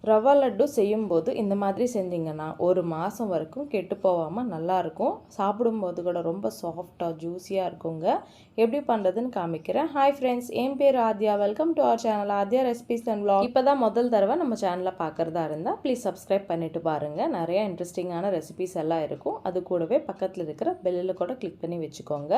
ரவா லட்டு செய்யும்போது இந்த மாதிரி செஞ்சிங்கன்னா ஒரு மாதம் வரைக்கும் கெட்டு போகாமல் நல்லாயிருக்கும். சாப்பிடும்போது கூட ரொம்ப சாஃப்டாக ஜூஸியாக இருக்குங்க. எப்படி பண்ணுறதுன்னு காமிக்கிறேன். ஹாய் ஃப்ரெண்ட்ஸ், என் பேர் Aadhya. Welcome to our channel Aadhya recipes and vlog. இப்போ தான் முதல் தடவை நம்ம சேனலை பார்க்குறதா இருந்தால் ப்ளீஸ் சப்ஸ்கிரைப் பண்ணிவிட்டு பாருங்கள். நிறையா இன்ட்ரெஸ்டிங்கான ரெசிபிஸ் எல்லாம் இருக்கும். அது கூடவே பக்கத்தில் இருக்கிற பெல்லில் கூட கிளிக் பண்ணி வச்சுக்கோங்க.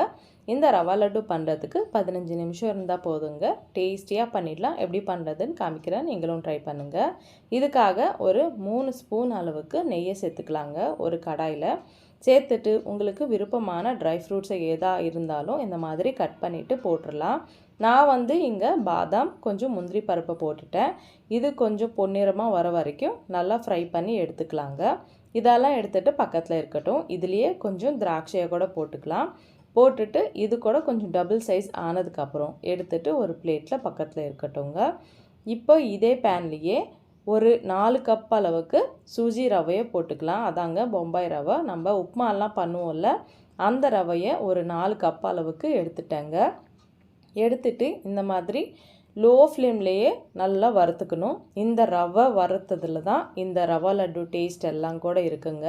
இந்த ரவா லட்டு பண்ணுறதுக்கு 15 நிமிஷம் இருந்தால் போதுங்க. டேஸ்டியாக பண்ணிடலாம். எப்படி பண்ணுறதுன்னு காமிக்கிறேன், நீங்களும் ட்ரை பண்ணுங்கள். இதுக்காக ஒரு 3 ஸ்பூன் அளவுக்கு நெய்யை சேர்த்துக்கலாங்க. ஒரு கடாயில் சேர்த்துட்டு உங்களுக்கு விருப்பமான ட்ரை ஃப்ரூட்ஸை எதா இருந்தாலும் இந்த மாதிரி கட் பண்ணிவிட்டு போட்டுடலாம். நான் இங்கே பாதாம் கொஞ்சம் முந்திரி பருப்பை போட்டுட்டேன். இது கொஞ்சம் பொன்னிறமாக வர வரைக்கும் நல்லா ஃப்ரை பண்ணி எடுத்துக்கலாங்க. இதெல்லாம் எடுத்துகிட்டு பக்கத்தில் இருக்கட்டும். இதுலேயே கொஞ்சம் திராட்சையை கூட போட்டுக்கலாம். போட்டுட்டு இது கூட கொஞ்சம் டபுள் சைஸ் ஆனதுக்கப்புறம் எடுத்துகிட்டு ஒரு பிளேட்டில் பக்கத்தில் இருக்கட்டும்ங்க. இப்போ இதே பேன்லேயே ஒரு 4 கப் அளவுக்கு சூஜி ரவையை போட்டுக்கலாம். அதாங்க பொம்பாய் ரவை. நம்ம உப்புமாலாம் பண்ணுவோம்ல, அந்த ரவையை ஒரு 4 கப் அளவுக்கு எடுத்துட்டேங்க. எடுத்துட்டு இந்த மாதிரி லோ ஃப்ளேம்லேயே நல்லா வறுத்துக்கணும். இந்த ரவை வறுத்ததில் தான் இந்த ரவா லட்டு டேஸ்ட் எல்லாம் கூட இருக்குங்க.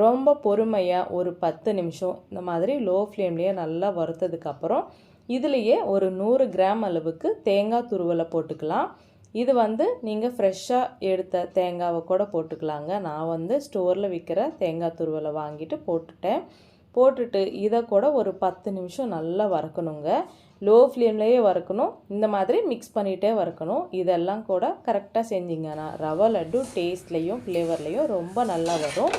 ரொம்ப பொறுமையாக ஒரு 10 நிமிஷம் இந்த மாதிரி லோ ஃப்ளேம்லேயே நல்லா வறுத்ததுக்கப்புறம் இதுலேயே ஒரு 100 கிராம் அளவுக்கு தேங்காய் துருவலை போட்டுக்கலாம். இது நீங்கள் ஃப்ரெஷ்ஷாக எடுத்த தேங்காவை கூட போட்டுக்கலாங்க. நான் ஸ்டோரில் விற்கிற தேங்காய் துருவலை வாங்கிட்டு போட்டுட்டேன். போட்டுட்டு இதை கூட ஒரு 10 நிமிஷம் நல்லா வறுக்கணுங்க. லோ ஃப்ளேம்லேயே வறுக்கணும். இந்த மாதிரி மிக்ஸ் பண்ணிகிட்டே வறுக்கணும். இதெல்லாம் கூட கரெக்டாக செஞ்சிங்கன்னா ரவா லட்டு டேஸ்ட்லேயும் ஃப்ளேவர்லேயும் ரொம்ப நல்லா வரும்.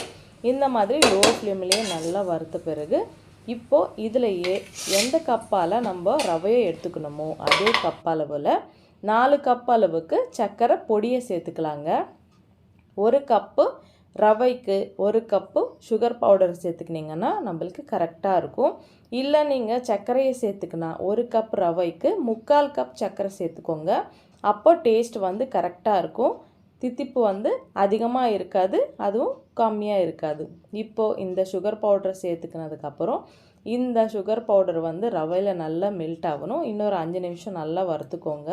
இந்த மாதிரி லோ ஃப்ளேம்லேயே நல்லா வறுத்த பிறகு இப்போது இதுலேயே எந்த கப்பால் நம்ம ரவையை எடுத்துக்கணுமோ அதே கப் அளவில் 4 கப் அளவுக்கு சர்க்கரை பொடியை சேர்த்துக்கலாங்க. 1 கப்பு ரவைக்கு 1 கப்பு சுகர் பவுடர் சேர்த்துக்கினீங்கன்னா நம்மளுக்கு கரெக்டாக இருக்கும். இல்லை நீங்கள் சர்க்கரையை சேர்த்துக்கினா 1 கப் ரவைக்கு 3/4 கப் சர்க்கரை சேர்த்துக்கோங்க. அப்போ டேஸ்ட் கரெக்டாக இருக்கும். தித்திப்பு அதிகமாக இருக்காது, அதுவும் கம்மியாக இருக்காது. இப்போது இந்த சுகர் பவுடரை சேர்த்துக்கினதுக்கப்புறம் இந்த சுகர் பவுடர் ரவையில் நல்லா மெல்ட் ஆகணும். இன்னொரு 5 நிமிஷம் நல்லா வறுத்துக்கோங்க.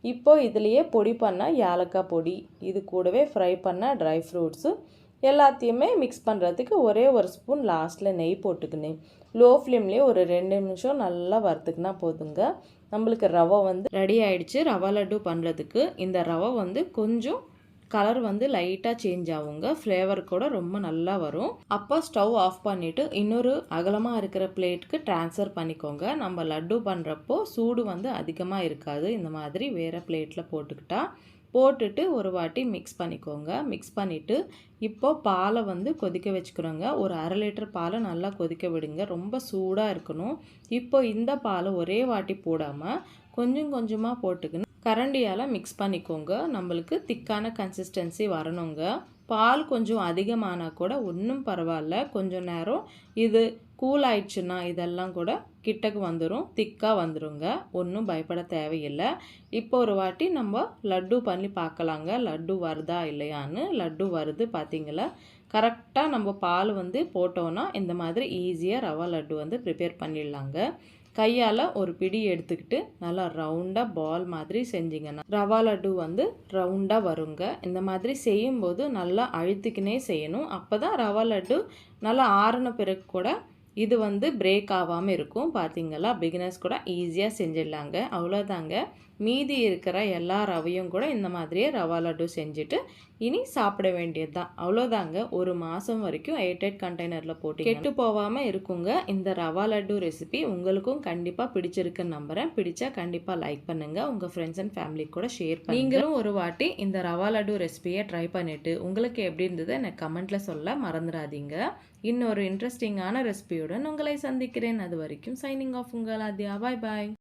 இப்போது இதுலேயே பொடி பண்ண ஏலக்காய் பொடி, இது கூடவே ஃப்ரை பண்ண ட்ரை ஃப்ரூட்ஸு எல்லாத்தையுமே மிக்ஸ் பண்ணுறதுக்கு ஒரே ஒரு ஸ்பூன் லாஸ்ட்டில் நெய் போட்டுக்கினேன். லோ ஃப்ளேம்லேயே ஒரு 2 நிமிஷம் நல்லா வறுத்துக்கினா போதுங்க. நம்மளுக்கு ரவை ரெடி ஆகிடுச்சு. ரவா லட்டு பண்ணுறதுக்கு இந்த ரவை கொஞ்சம் கலர் லைட்டாக சேஞ்ச் ஆகுங்க. ஃப்ளேவர் கூட ரொம்ப நல்லா வரும். அப்போ ஸ்டவ் ஆஃப் பண்ணிவிட்டு இன்னொரு அகலமாக இருக்கிற பிளேட்டுக்கு ட்ரான்ஸ்ஃபர் பண்ணிக்கோங்க. நம்ம லட்டு பண்ணுறப்போ சூடு அதிகமாக இருக்காது. இந்த மாதிரி வேறு பிளேட்டில் போட்டுட்டு ஒரு வாட்டி மிக்ஸ் பண்ணிக்கோங்க. மிக்ஸ் பண்ணிவிட்டு இப்போது பாலை கொதிக்க வச்சுக்கிறோங்க. ஒரு 1/2 லிட்டர் பாலை நல்லா கொதிக்க விடுங்க. ரொம்ப சூடாக இருக்கணும். இப்போ இந்த பாலை ஒரே வாட்டி போடாமல் கொஞ்சம் கொஞ்சமாக போட்டுக்கணும். கரண்டியால் மிக்ஸ் பண்ணிக்கோங்க. நம்மளுக்கு திக்கான கன்சிஸ்டன்சி வரணுங்க. பால் கொஞ்சம் அதிகமானால் கூட ஒன்றும் பரவாயில்ல. கொஞ்சம் நேரம் இது கூல் ஆயிடுச்சுன்னா இதெல்லாம் கூட கிட்டக்கு வந்துடும், திக்காக வந்துடுங்க. ஒன்றும் பயப்பட தேவையில்லை. இப்போ ஒரு வாட்டி நம்ம லட்டு பண்ணி பார்க்கலாங்க. லட்டு வருதா இல்லையான்னு. லட்டு வருது பார்த்தீங்களா. கரெக்டாக நம்ம பால் போட்டோன்னா இந்த மாதிரி ஈஸியாக ரவா லட்டு ப்ரிப்பேர் பண்ணிடலாங்க. கையால் ஒரு பிடி எடுத்துக்கிட்டு நல்லா ரவுண்டாக பால் மாதிரி செஞ்சிங்கன்னா ரவா லட்டு ரவுண்டாக வருங்க. இந்த மாதிரி செய்யும்போது நல்லா அழுத்திக்கினே செய்யணும். அப்போ தான் ரவா லட்டு நல்லா ஆறின பிறகு கூட இது பிரேக் ஆகாமல் இருக்கும். பார்த்தீங்களா, பிகினர்ஸ் கூட ஈஸியாக செஞ்சிடலாங்க. அவ்வளோதாங்க. மீதி இருக்கிற எல்லா ரவையும் கூட இந்த மாதிரியே ரவா லட்டு செஞ்சுட்டு இனி சாப்பிட வேண்டியது தான். அவ்வளோதாங்க. ஒரு மாதம் வரைக்கும் எயர்டைட் கண்டெய்னரில் போட்டு கெட்டு போகாமல் இருக்குங்க. இந்த ரவா லட்டு ரெசிபி உங்களுக்கும் கண்டிப்பாக பிடிச்சிருக்குன்னு நம்புகிறேன். பிடிச்சா கண்டிப்பாக லைக் பண்ணுங்கள். உங்கள் ஃப்ரெண்ட்ஸ் அண்ட் ஃபேமிலி கூட ஷேர் பண்ணுங்கள். நீங்களும் ஒரு வாட்டி இந்த ரவா லட்டு ரெசிபியை ட்ரை பண்ணிவிட்டு உங்களுக்கு எப்படி இருந்தது எனக்கு கமெண்ட்டில் சொல்ல மறந்துடாதீங்க. இன்னொரு இன்ட்ரெஸ்டிங்கான ரெசிபியுடன் உங்களை சந்திக்கிறேன். அது வரைக்கும் சைனிங் ஆஃப் உங்கள் ஆத்யா. பாய் பாய்.